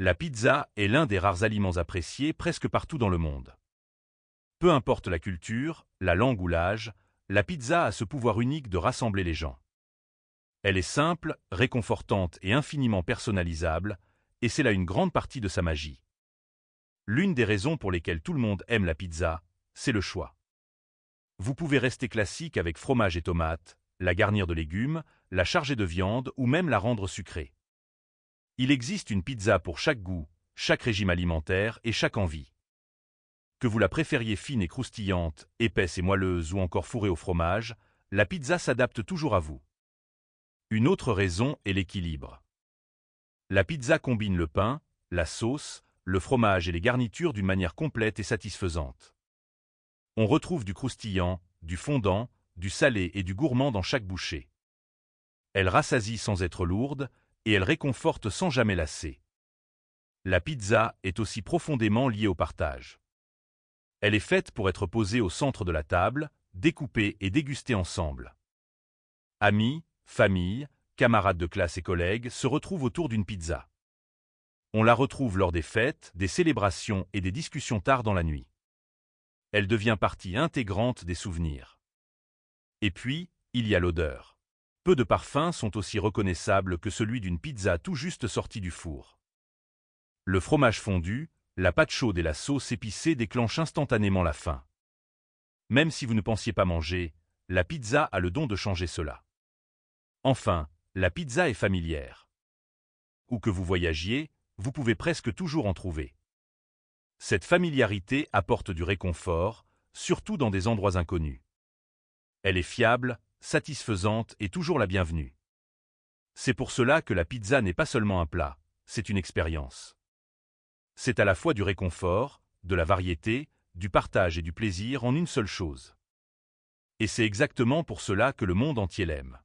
La pizza est l'un des rares aliments appréciés presque partout dans le monde. Peu importe la culture, la langue ou l'âge, la pizza a ce pouvoir unique de rassembler les gens. Elle est simple, réconfortante et infiniment personnalisable, et c'est là une grande partie de sa magie. L'une des raisons pour lesquelles tout le monde aime la pizza, c'est le choix. Vous pouvez rester classique avec fromage et tomates, la garnir de légumes, la charger de viande ou même la rendre sucrée. Il existe une pizza pour chaque goût, chaque régime alimentaire et chaque envie. Que vous la préfériez fine et croustillante, épaisse et moelleuse ou encore fourrée au fromage, la pizza s'adapte toujours à vous. Une autre raison est l'équilibre. La pizza combine le pain, la sauce, le fromage et les garnitures d'une manière complète et satisfaisante. On retrouve du croustillant, du fondant, du salé et du gourmand dans chaque bouchée. Elle rassasie sans être lourde, et elle réconforte sans jamais lasser. La pizza est aussi profondément liée au partage. Elle est faite pour être posée au centre de la table, découpée et dégustée ensemble. Amis, famille, camarades de classe et collègues se retrouvent autour d'une pizza. On la retrouve lors des fêtes, des célébrations et des discussions tard dans la nuit. Elle devient partie intégrante des souvenirs. Et puis, il y a l'odeur. Peu de parfums sont aussi reconnaissables que celui d'une pizza tout juste sortie du four. Le fromage fondu, la pâte chaude et la sauce épicée déclenchent instantanément la faim. Même si vous ne pensiez pas manger, la pizza a le don de changer cela. Enfin, la pizza est familière. Où que vous voyagiez, vous pouvez presque toujours en trouver. Cette familiarité apporte du réconfort, surtout dans des endroits inconnus. Elle est fiable, satisfaisante et toujours la bienvenue. C'est pour cela que la pizza n'est pas seulement un plat, c'est une expérience. C'est à la fois du réconfort, de la variété, du partage et du plaisir en une seule chose. Et c'est exactement pour cela que le monde entier l'aime.